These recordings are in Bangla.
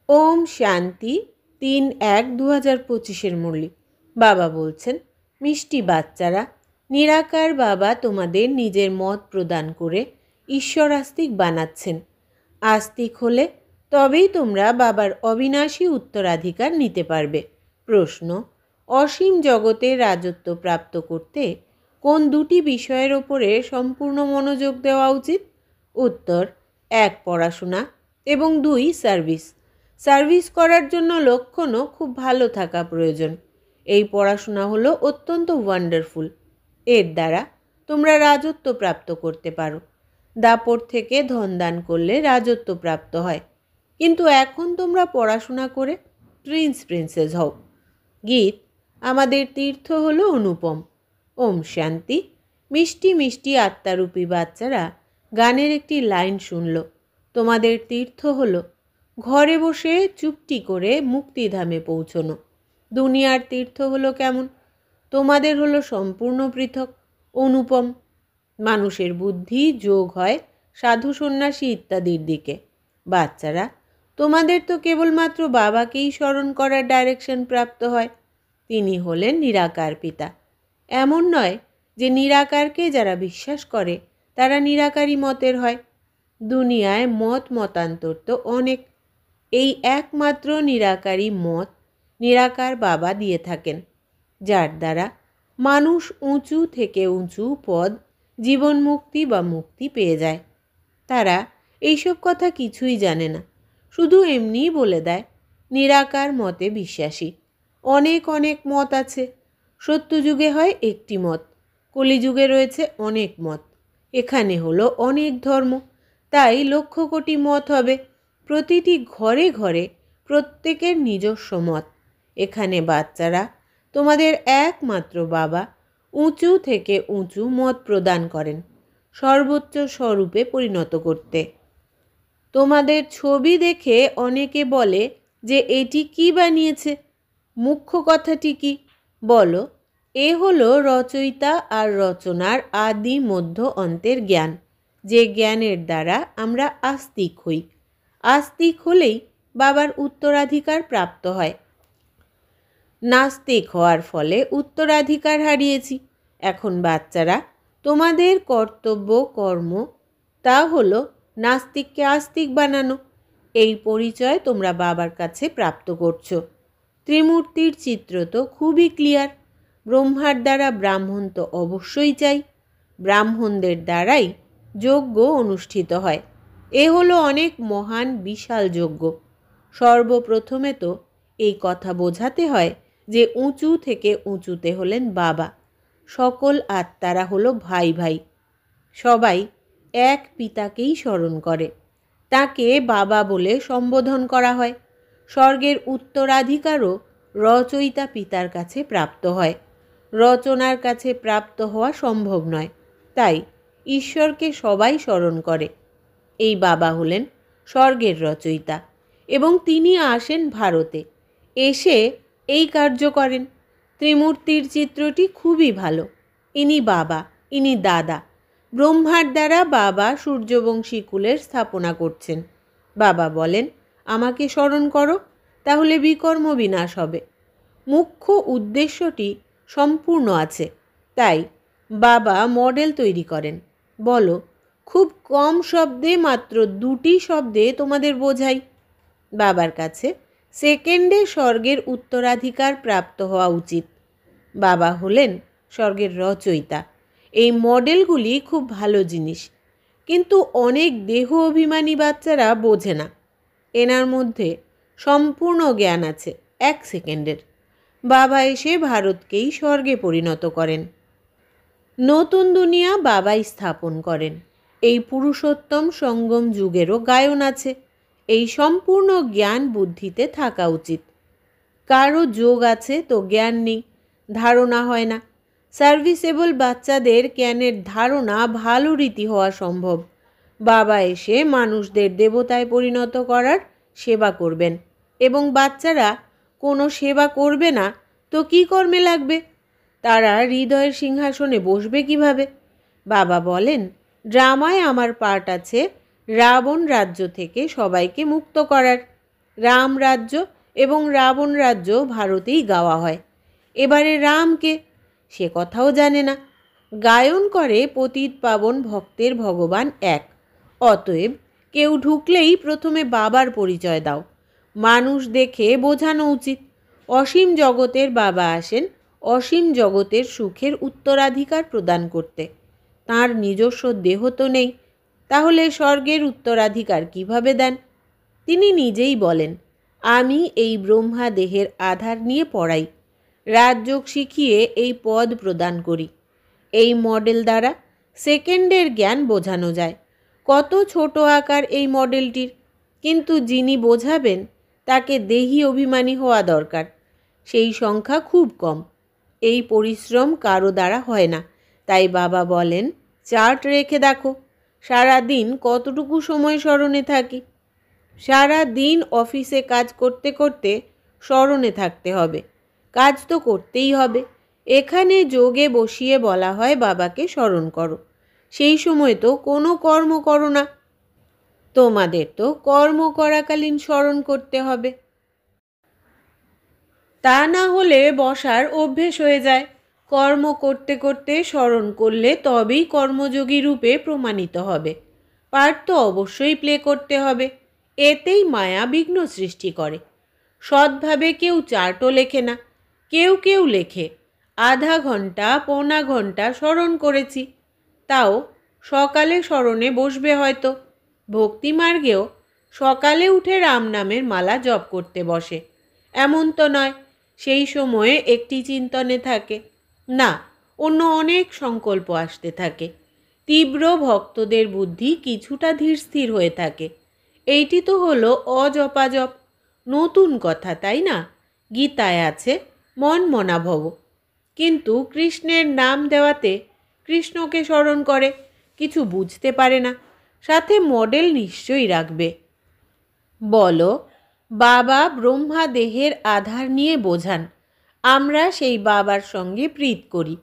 ওম শান্তি ৩-১-২০২৫ মুরলি। বাবা বলছেন, মিষ্টি বাচ্চারা, নিরাকার বাবা তোমাদের নিজের মত প্রদান করে ঈশ্বর আস্তিক বানাচ্ছেন। আস্তিক হলে তবেই তোমরা বাবার অবিনাশী উত্তরাধিকার নিতে পারবে। প্রশ্ন: অসীম জগতের রাজত্ব প্রাপ্ত করতে কোন দুটি বিষয়ের ওপরে সম্পূর্ণ মনোযোগ দেওয়া উচিত? উত্তর: ১. পড়াশোনা এবং ২. সার্ভিস। সার্ভিস করার জন্য লক্ষণও খুব ভালো থাকা প্রয়োজন। এই পড়াশোনা হলো অত্যন্ত ওয়ান্ডারফুল। এর দ্বারা তোমরা রাজত্ব প্রাপ্ত করতে পারো। দাপট থেকে ধন দান করলে রাজত্ব প্রাপ্ত হয়, কিন্তু এখন তোমরা পড়াশোনা করে প্রিন্সেস হও। গীত: আমাদের তীর্থ হলো অনুপম। ওম শান্তি। মিষ্টি মিষ্টি আত্মারূপী বাচ্চারা গানের একটি লাইন শুনল। তোমাদের তীর্থ হলো ঘরে বসে চুপটি করে মুক্তিধামে পৌঁছনো। দুনিয়ার তীর্থ হলো কেমন? তোমাদের হলো সম্পূর্ণ পৃথক, অনুপম। মানুষের বুদ্ধি যোগ হয় সাধু সন্ন্যাসী ইত্যাদির দিকে। বাচ্চারা, তোমাদের তো কেবলমাত্র বাবাকেই স্মরণ করার ডাইরেকশন প্রাপ্ত হয়। তিনি হলেন নিরাকার পিতা। এমন নয় যে নিরাকারকে যারা বিশ্বাস করে তারা নিরাকারী মতের হয়। দুনিয়ায় মতান্তর তো অনেক। এই একমাত্র নিরাকারী মত নিরাকার বাবা দিয়ে থাকেন, যার দ্বারা মানুষ উঁচু থেকে উঁচু পদ, জীবন মুক্তি বা মুক্তি পেয়ে যায়। তারা এইসব কথা কিছুই জানে না, শুধু এমনিই বলে দেয় নিরাকার মতে বিশ্বাসী। অনেক অনেক মত আছে। সত্যযুগে হয় একটি মত, কলিযুগে রয়েছে অনেক মত। এখানে হলো অনেক ধর্ম, তাই লক্ষ কোটি মত হবে। প্রতিটি ঘরে ঘরে প্রত্যেকের নিজস্ব মত। এখানে বাচ্চারা, তোমাদের একমাত্র বাবা উঁচু থেকে উঁচু মত প্রদান করেন সর্বোচ্চ স্বরূপে পরিণত করতে। তোমাদের ছবি দেখে অনেকে বলে যে এটি কি বানিয়েছে। মুখ্য কথাটি কি বলো? এ হলো রচয়িতা আর রচনার আদি মধ্য অন্তের জ্ঞান, যে জ্ঞানের দ্বারা আমরা আস্তিক হই। আস্তিক হলেই বাবার উত্তরাধিকার প্রাপ্ত হয়। নাস্তিক হওয়ার ফলে উত্তরাধিকার হারিয়েছি। এখন বাচ্চারা, তোমাদের কর্তব্য কর্ম তা হলো নাস্তিককে আস্তিক বানানো। এই পরিচয় তোমরা বাবার কাছে প্রাপ্ত করছো। ত্রিমূর্তির চিত্র তো খুবই ক্লিয়ার। ব্রহ্মার দ্বারা ব্রাহ্মণ তো অবশ্যই চাই। ব্রাহ্মণদের দ্বারাই যজ্ঞ অনুষ্ঠিত হয়। এ হলো অনেক মহান বিশাল যজ্ঞ। সর্বপ্রথমে তো এই কথা বোঝাতে হয় যে উঁচু থেকে উঁচুতে হলেন বাবা। সকল আত্মারা হলো ভাই ভাই। সবাই এক পিতাকেই স্মরণ করে। তাকে বাবা বলে সম্বোধন করা হয়। স্বর্গের উত্তরাধিকারও রচয়িতা পিতার কাছে প্রাপ্ত হয়। রচনার কাছে প্রাপ্ত হওয়া সম্ভব নয়, তাই ঈশ্বরকে সবাই স্মরণ করে। এই বাবা হলেন স্বর্গের রচয়িতা এবং তিনি আসেন ভারতে, এসে এই কার্য করেন। ত্রিমূর্তির চিত্রটি খুবই ভালো। ইনি বাবা, ইনি দাদা। ব্রহ্মার দ্বারা বাবা সূর্যবংশী কুলের স্থাপনা করছেন। বাবা বলেন, আমাকে স্মরণ করো, তাহলে বিকর্ম বিনাশ হবে। মুখ্য উদ্দেশ্যটি সম্পূর্ণ আছে, তাই বাবা মডেল তৈরি করেন। বলো, খুব কম শব্দে, মাত্র দুটি শব্দে তোমাদের বোঝাই। বাবার কাছে সেকেন্ডে স্বর্গের উত্তরাধিকার প্রাপ্ত হওয়া উচিত। বাবা হলেন স্বর্গের রচয়িতা। এই মডেলগুলি খুব ভালো জিনিস, কিন্তু অনেক দেহ অভিমানী বাচ্চারা বোঝে না। এনার মধ্যে সম্পূর্ণ জ্ঞান আছে 1 সেকেন্ডের। বাবা এসে ভারতকেই স্বর্গে পরিণত করেন। নতুন দুনিয়া বাবাই স্থাপন করেন। এই পুরুষোত্তম সঙ্গম যুগেরও গায়ন আছে। এই সম্পূর্ণ জ্ঞান বুদ্ধিতে থাকা উচিত। কারো যোগ আছে তো জ্ঞান নেই, ধারণা হয় না। সার্ভিসেবল বাচ্চাদের জ্ঞানের ধারণা ভালো রীতি হওয়া সম্ভব। বাবা এসে মানুষদের দেবতায় পরিণত করার সেবা করবেন, এবং বাচ্চারা কোনো সেবা করবে না তো কী কর্মে লাগবে? তারা হৃদয়ের সিংহাসনে বসবে কিভাবে? বাবা বলেন, ড্রামায় আমার পার্ট আছে রাবণ রাজ্য থেকে সবাইকে মুক্ত করার। রাম রাজ্য এবং রাবণ রাজ্য ভারতেই গাওয়া হয়। এবারে রামকে সে কথাও জানে না। গায়ন করে পতিত পাবন ভক্তের ভগবান এক। অতএব কেউ ঢুকলেই প্রথমে বাবার পরিচয় দাও। মানুষ দেখে বোঝানো উচিত অসীম জগতের বাবা আসেন অসীম জগতের সুখের উত্তরাধিকার প্রদান করতে। তার নিজস্ব দেহ তো নেই, তাহলে স্বর্গের উত্তরাধিকার কিভাবে দেন? তিনি নিজেই বলেন, আমি এই ব্রহ্মা দেহের আধার নিয়ে পড়াই, রাজযোগ শিখিয়ে এই পদ প্রদান করি। এই মডেল দ্বারা সেকেন্ডের জ্ঞান বোঝানো যায়। কত ছোট আকার এই মডেলটির, কিন্তু যিনি বোঝাবেন তাকে দেহি অভিমানী হওয়া দরকার। সেই সংখ্যা খুব কম। এই পরিশ্রম কারো দ্বারা হয় না। তাই বাবা বলেন, চার্ট রেখে দেখো সারা দিন কতটুকু সময় স্মরণে থাকি। সারা দিন অফিসে কাজ করতে করতে স্মরণে থাকতে হবে, কাজ তো করতেই হবে। এখানে যোগে বসিয়ে বলা হয় বাবাকে স্মরণ করো, সেই সময় তো কোনো কর্ম করো না। তোমাদের তো কর্ম করাকালীন স্মরণ করতে হবে, তা না হলে বসার অভ্যেস হয়ে যায়। কর্ম করতে করতে স্মরণ করলে তবেই কর্মযোগী রূপে প্রমাণিত হবে। পার্ট তো অবশ্যই প্লে করতে হবে, এতেই মায়া বিঘ্ন সৃষ্টি করে। সৎভাবে কেউ চার্টও লেখে না, কেউ কেউ লেখে আধা ঘন্টা পৌনা ঘন্টা স্মরণ করেছি। তাও সকালে স্মরণে বসবে হয়তো। ভক্তিমার্গেও সকালে উঠে রাম নামের মালা জপ করতে বসে, এমন তো নয় সেই সময়ে একটি চিন্তনে থাকে না, অন্য অনেক সংকল্প আসতে থাকে। তীব্র ভক্তদের বুদ্ধি কিছুটা ধীর স্থির হয়ে থাকে। এইটি তো হলো অজপাজপ, নতুন কথা তাই না? গীতায় আছে মন মনা ভব, কিন্তু কৃষ্ণের নাম দেওয়াতে কৃষ্ণকে স্মরণ করে, কিছু বুঝতে পারে না। সাথে মডেল নিশ্চয়ই রাখবে। বলো, বাবা ব্রহ্মা দেহের আধার নিয়ে বোঝান, আমরা সেই বাবার সঙ্গে প্রীত করি।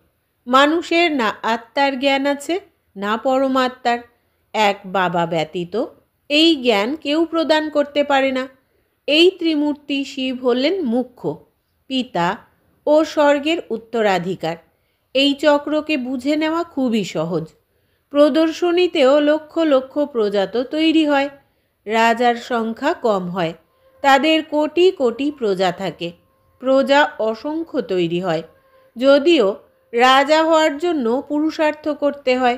মানুষের না আত্মার জ্ঞান আছে না পরমাত্মার। এক বাবা ব্যতীত এই জ্ঞান কেউ প্রদান করতে পারে না। এই ত্রিমূর্তি শিব হলেন মুখ্য, পিতা ও স্বর্গের উত্তরাধিকার। এই চক্রকে বুঝে নেওয়া খুবই সহজ। প্রদর্শনীতেও লক্ষ লক্ষ প্রজা তো তৈরি হয়, রাজার সংখ্যা কম হয়। তাদের কোটি কোটি প্রজা থাকে, প্রজা অসংখ্য তৈরি হয়। যদিও রাজা হওয়ার জন্য পুরুষার্থ করতে হয়।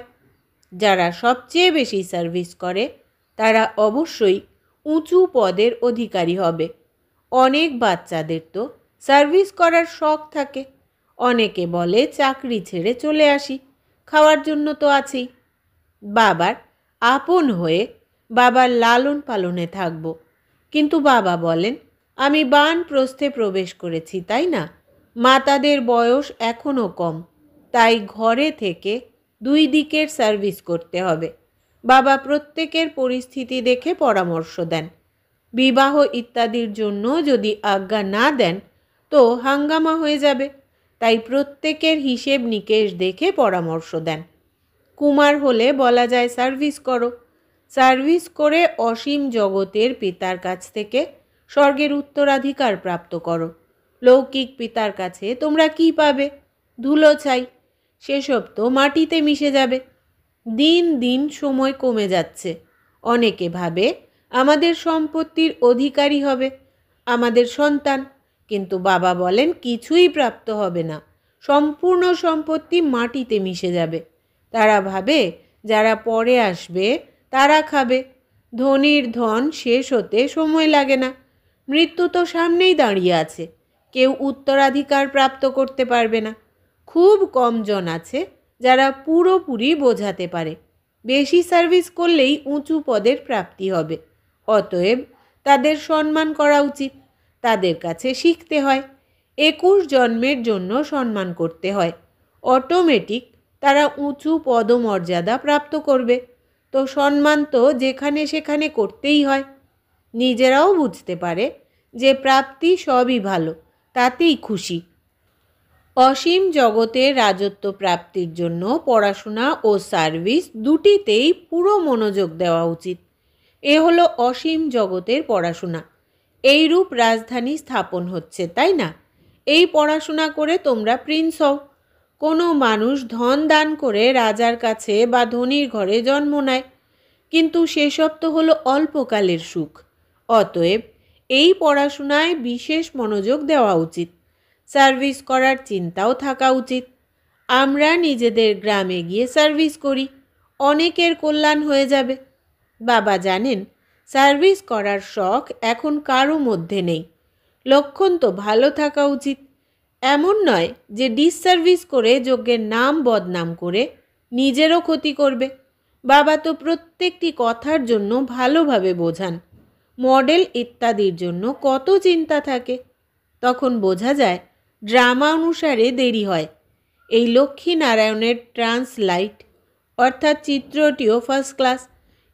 যারা সবচেয়ে বেশি সার্ভিস করে তারা অবশ্যই উঁচু পদের অধিকারী হবে। অনেক বাচ্চাদের তো সার্ভিস করার শখ থাকে। অনেকে বলে চাকরি ছেড়ে চলে আসি, খাওয়ার জন্য তো আছেই। বাবার আপন হয়ে বাবার লালন পালনে থাকব। কিন্তু বাবা বলেন, আমি বানপ্রস্থে প্রবেশ করেছি তাই না, মাতাদের বয়স এখনও কম, তাই ঘরে থেকে দুই দিকের সার্ভিস করতে হবে। বাবা প্রত্যেকের পরিস্থিতি দেখে পরামর্শ দেন। বিবাহ ইত্যাদির জন্য যদি আজ্ঞা না দেন তো হাঙ্গামা হয়ে যাবে, তাই প্রত্যেকের হিসেব নিকেশ দেখে পরামর্শ দেন। কুমার হলে বলা যায় সার্ভিস করো, সার্ভিস করে অসীম জগতের পিতার কাছ থেকে স্বর্গের উত্তরাধিকার প্রাপ্ত করো। লৌকিক পিতার কাছে তোমরা কি পাবে? ধুলো ছাই, সেসব তো মাটিতে মিশে যাবে। দিন দিন সময় কমে যাচ্ছে। অনেকে ভাবে আমাদের সম্পত্তির অধিকারী হবে আমাদের সন্তান, কিন্তু বাবা বলেন কিছুই প্রাপ্ত হবে না, সম্পূর্ণ সম্পত্তি মাটিতে মিশে যাবে। তারা ভাবে যারা পরে আসবে তারা খাবে। ধনীর ধন শেষ হতে সময় লাগে না, মৃত্যু তো সামনেই দাঁড়িয়ে আছে, কেউ উত্তরাধিকার প্রাপ্ত করতে পারবে না। খুব কম জন আছে যারা পুরোপুরি বোঝাতে পারে। বেশি সার্ভিস করলেই উঁচু পদের প্রাপ্তি হবে। অতএব তাদের সম্মান করা উচিত, তাদের কাছে শিখতে হয়। 21 জন্মের জন্য সম্মান করতে হয়। অটোমেটিক তারা উঁচু পদমর্যাদা প্রাপ্ত করবে। তো সম্মান তো যেখানে সেখানে করতেই হয়। নিজেরাও বুঝতে পারে যে প্রাপ্তি সবই ভালো, তাতেই খুশি। অসীম জগতের রাজত্ব প্রাপ্তির জন্য পড়াশোনা ও সার্ভিস দুটিতেই পুরো মনোযোগ দেওয়া উচিত। এ হলো অসীম জগতের পড়াশোনা। এইরূপ রাজধানী স্থাপন হচ্ছে, তাই না? এই পড়াশোনা করে তোমরা প্রিন্স হও। কোনো মানুষ ধন দান করে রাজার কাছে বা ধনীর ঘরে জন্ম নেয়, কিন্তু সেসব তো হলো অল্পকালের সুখ। অতএব এই পড়াশোনায় বিশেষ মনোযোগ দেওয়া উচিত। সার্ভিস করার চিন্তাও থাকা উচিত। আমরা নিজেদের গ্রামে গিয়ে সার্ভিস করি, অনেকের কল্যাণ হয়ে যাবে। বাবা জানেন, সার্ভিস করার শখ এখন কারো মধ্যে নেই। লক্ষণ তো ভালো থাকা উচিত। এমন নয় যে ডিসসার্ভিস করে যজ্ঞের নাম বদনাম করে নিজেরও ক্ষতি করবে। বাবা তো প্রত্যেকটি কথার জন্য ভালোভাবে বোঝান। মডেল ইত্যাদির জন্য কত চিন্তা থাকে। তখন বোঝা যায় ড্রামা অনুসারে দেরি হয়। এই লক্ষ্মীনারায়ণের ট্রান্সলাইট অর্থাৎ চিত্রটিও ফার্স্ট ক্লাস,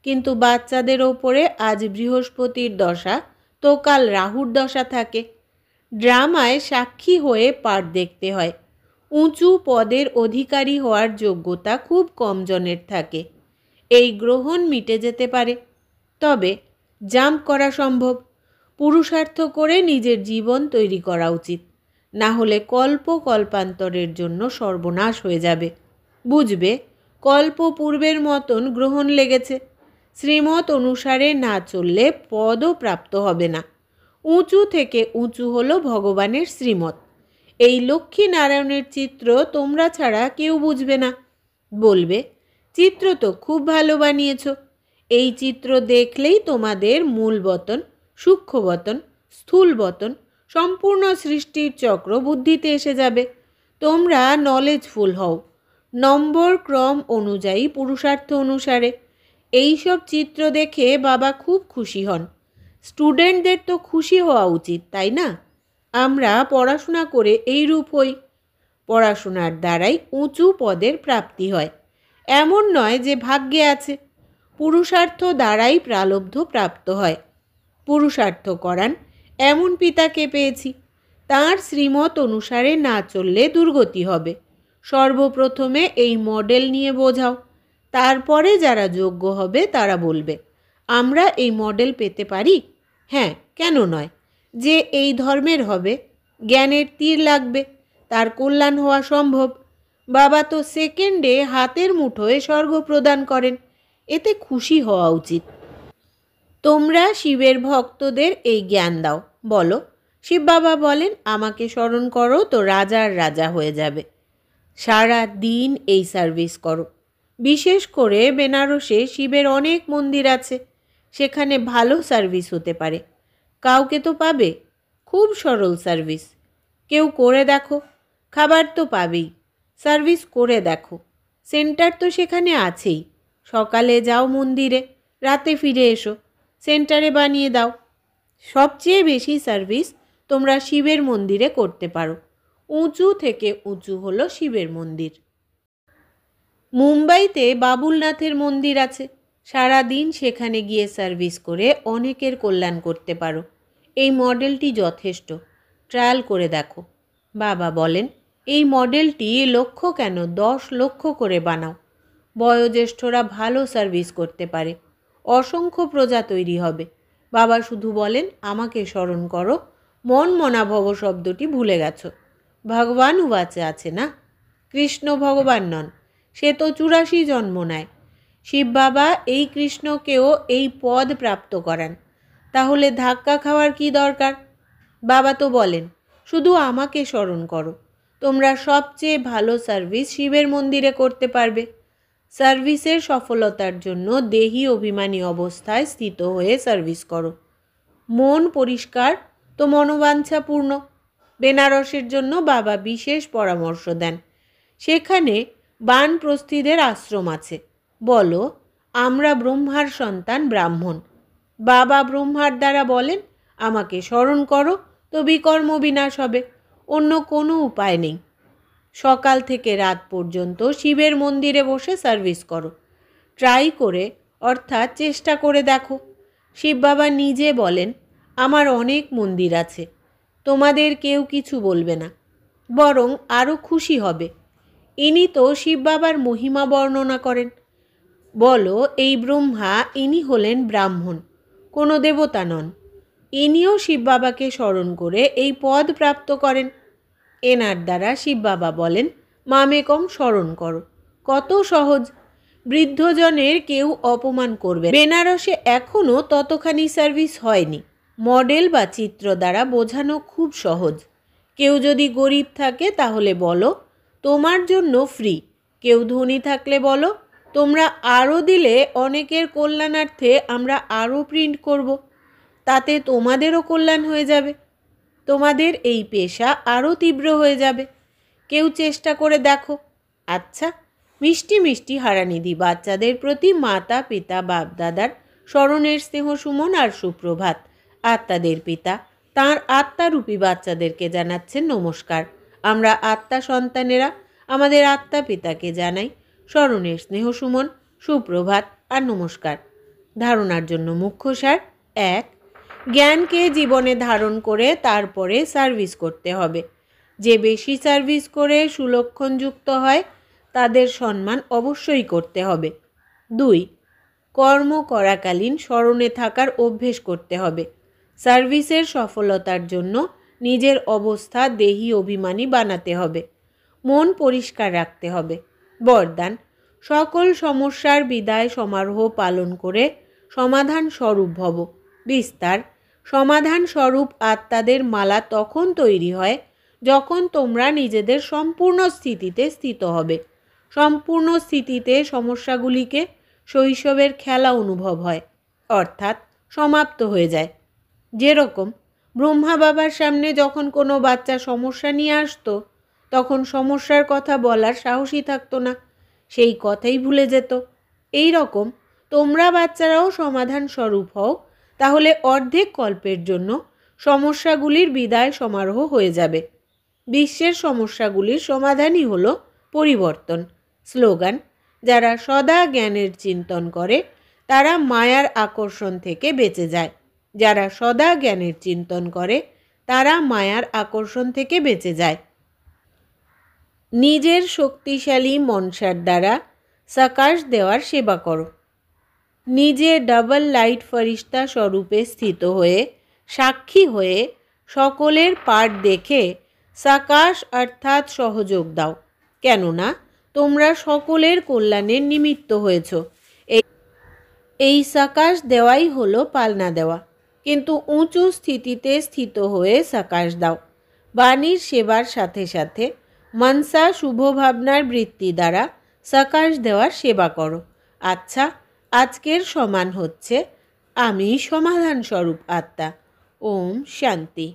কিন্তু বাচ্চাদের ওপরে আজ বৃহস্পতির দশা তো কাল রাহুর দশা থাকে। ড্রামায় সাক্ষী হয়ে পাঠ দেখতে হয়। উঁচু পদের অধিকারী হওয়ার যোগ্যতা খুব কম জনের থাকে। এই গ্রহণ মিটে যেতে পারে, তবে জাম্প করা সম্ভব। পুরুষার্থ করে নিজের জীবন তৈরি করা উচিত, না হলে কল্পান্তরের জন্য সর্বনাশ হয়ে যাবে। বুঝবে, কল্প পূর্বের মতন গ্রহণ লেগেছে। শ্রীমত অনুসারে না চললে পদও প্রাপ্ত হবে না। উঁচু থেকে উঁচু হলো ভগবানের শ্রীমত। এই লক্ষ্মীনারায়ণের চিত্র তোমরা ছাড়া কেউ বুঝবে না। বলবে, চিত্র তো খুব ভালো বানিয়েছ। এই চিত্র দেখলেই তোমাদের মূল বতন, সূক্ষ্ম বতন, স্থূল বতন, সম্পূর্ণ সৃষ্টির চক্র বুদ্ধিতে এসে যাবে। তোমরা নলেজফুল হও, নম্বর ক্রম অনুযায়ী, পুরুষার্থ অনুসারে। এইসব চিত্র দেখে বাবা খুব খুশি হন। স্টুডেন্টদের তো খুশি হওয়া উচিত, তাই না? আমরা পড়াশোনা করে এই রূপ হই। পড়াশোনার দ্বারাই উঁচু পদের প্রাপ্তি হয়। এমন নয় যে ভাগ্যে আছে। পুরুষার্থ দ্বারাই প্রালব্ধ প্রাপ্ত হয়। পুরুষার্থ করান এমন পিতাকে পেয়েছি। তাঁর শ্রীমত অনুসারে না চললে দুর্গতি হবে। সর্বপ্রথমে এই মডেল নিয়ে বোঝাও। তারপরে যারা যোগ্য হবে তারা বলবে, আমরা এই মডেল পেতে পারি। হ্যাঁ, কেন নয়? যে এই ধর্মের হবে, জ্ঞানের তীর লাগবে, তার কল্যাণ হওয়া সম্ভব। বাবা তো সেকেন্ডে হাতের মুঠোয় স্বর্গ প্রদান করেন। এতে খুশি হওয়া উচিত। তোমরা শিবের ভক্তদের এই জ্ঞান দাও। বলো, শিব বাবা বলেন, আমাকে স্মরণ করো তো রাজার রাজা হয়ে যাবে। সারা দিন এই সার্ভিস করো। বিশেষ করে বেনারসে শিবের অনেক মন্দির আছে, সেখানে ভালো সার্ভিস হতে পারে। কাউকে তো পাবে। খুব সরল সার্ভিস। কেউ করে দেখো, খাবার তো পাবেই। সার্ভিস করে দেখো। সেন্টার তো সেখানে আছেই। সকালে যাও মন্দিরে, রাতে ফিরে এসো, সেন্টারে বানিয়ে দাও। সবচেয়ে বেশি সার্ভিস তোমরা শিবের মন্দিরে করতে পারো। উঁচু থেকে উঁচু হলো শিবের মন্দির। মুম্বাইতে বাবুলনাথের মন্দির আছে। সারা দিন সেখানে গিয়ে সার্ভিস করে অনেকের কল্যাণ করতে পারো। এই মডেলটি যথেষ্ট। ট্রায়াল করে দেখো। বাবা বলেন, এই মডেলটি লক্ষ কেন, 10 লক্ষ করে বানাও। বয়োজ্যেষ্ঠরা ভালো সার্ভিস করতে পারে। অসংখ্য প্রজা তৈরি হবে। বাবা শুধু বলেন, আমাকে স্মরণ করো। মন মনাভব শব্দটি ভুলে গেছো। ভগবান উবাচে আছে না? কৃষ্ণ ভগবান নন, সে তো 84 জন্ম নেয়। শিব বাবা এই কৃষ্ণকেও এই পদ প্রাপ্ত করান। তাহলে ধাক্কা খাওয়ার কি দরকার? বাবা তো বলেন, শুধু আমাকে স্মরণ করো। তোমরা সবচেয়ে ভালো সার্ভিস শিবের মন্দিরে করতে পারবে। সার্ভিসের সফলতার জন্য দেহি অভিমানী অবস্থায় স্থিত হয়ে সার্ভিস করো। মন পরিষ্কার তো মনোবাঞ্ছা পূর্ণ। বেনারসের জন্য বাবা বিশেষ পরামর্শ দেন। সেখানে বানপ্রস্থীদের আশ্রম আছে। বলো, আমরা ব্রহ্মার সন্তান ব্রাহ্মণ। বাবা ব্রহ্মার দ্বারা বলেন, আমাকে স্মরণ করো তো বিকর্ম বিনাশ হবে। অন্য কোনো উপায় নেই। সকাল থেকে রাত পর্যন্ত শিবের মন্দিরে বসে সার্ভিস করো। ট্রাই করে, অর্থাৎ চেষ্টা করে দেখো। শিব বাবা নিজে বলেন, আমার অনেক মন্দির আছে। তোমাদের কেউ কিছু বলবে না, বরং আরও খুশি হবে। ইনি তো শিব বাবার মহিমা বর্ণনা করেন। বলো, এই ব্রহ্মা, ইনি হলেন ব্রাহ্মণ, কোনো দেবতা নন। ইনিও শিব বাবাকে স্মরণ করে এই পদ প্রাপ্ত করেন। এনার দ্বারা শিব বাবা বলেন, মামেকম স্মরণ করো। কত সহজ! বৃদ্ধজনের কেউ অপমান করবে। বেনারসে এখনও ততখানি সার্ভিস হয়নি। মডেল বা চিত্র দ্বারা বোঝানো খুব সহজ। কেউ যদি গরিব থাকে তাহলে বলো, তোমার জন্য ফ্রি। কেউ ধনী থাকলে বলো, তোমরা আরও দিলে অনেকের কল্যাণার্থে আমরা আরও প্রিন্ট করব। তাতে তোমাদেরও কল্যাণ হয়ে যাবে। তোমাদের এই পেশা আরও তীব্র হয়ে যাবে। কেউ চেষ্টা করে দেখো। আচ্ছা, মিষ্টি মিষ্টি হারানিধি বাচ্চাদের প্রতি মাতা পিতা বাপ দাদার স্মরণের স্নেহ সুমন আর সুপ্রভাত। আত্মাদের পিতা তাঁর আত্মারূপী বাচ্চাদেরকে জানাচ্ছেন নমস্কার। আমরা আত্মা সন্তানেরা আমাদের আত্মা পিতাকে জানাই স্মরণের স্নেহ সুমন, সুপ্রভাত আর নমস্কার। ধারণার জন্য মুখ্য সার: 1. জ্ঞানকে জীবনে ধারণ করে তারপরে সার্ভিস করতে হবে। যে বেশি সার্ভিস করে সুলক্ষণযুক্ত হয় তাদের সম্মান অবশ্যই করতে হবে। 2. কর্ম করাকালীন স্মরণে থাকার অভ্যেস করতে হবে। সার্ভিসের সফলতার জন্য নিজের অবস্থা দেহি অভিমানী বানাতে হবে। মন পরিষ্কার রাখতে হবে। বরদান: সকল সমস্যার বিদায় সমারোহ পালন করে সমাধান স্বরূপ ভব। বিস্তার: সমাধান স্বরূপ আত্মাদের মালা তখন তৈরি হয় যখন তোমরা নিজেদের সম্পূর্ণ স্থিতিতে স্থিত হবে। সম্পূর্ণ স্থিতিতে সমস্যাগুলিকে শৈশবের খেলা অনুভব হয়, অর্থাৎ সমাপ্ত হয়ে যায়। যেরকম ব্রহ্মা বাবার সামনে যখন কোনো বাচ্চা সমস্যা নিয়ে আসতো, তখন সমস্যার কথা বলার সাহসই থাকতো না, সেই কথাই ভুলে যেত। এই রকম তোমরা বাচ্চারাও সমাধান স্বরূপ হও, তাহলে অর্ধেক কল্পের জন্য সমস্যাগুলির বিদায় সমারোহ হয়ে যাবে। বিশ্বের সমস্যাগুলির সমাধানই হলো পরিবর্তন। স্লোগান: যারা সদা জ্ঞানের চিন্তন করে তারা মায়ার আকর্ষণ থেকে বেঁচে যায়। যারা সদা জ্ঞানের চিন্তন করে তারা মায়ার আকর্ষণ থেকে বেঁচে যায়। নিজের শক্তিশালী মনসার দ্বারা সাকাশ দেওয়ার সেবা করো। নিজে ডাবল লাইট ফরিস্তা স্বরূপে স্থিত হয়ে সাক্ষী হয়ে সকলের পাঠ দেখে সাকাশ অর্থাৎ সহযোগ দাও, কেননা তোমরা সকলের কল্যাণের নিমিত্ত হয়েছ। এই সাকাশ দেওয়াই হলো পালনা দেওয়া, কিন্তু উঁচু স্থিতিতে স্থিত হয়ে সাকাশ দাও। বাণীর সেবার সাথে সাথে মনসা শুভ ভাবনার বৃত্তি দ্বারা সাকাশ দেওয়ার সেবা করো। আচ্ছা, আজকের সমান হচ্ছে আমি সমাধান স্বরূপ আত্মা। ওম শান্তি।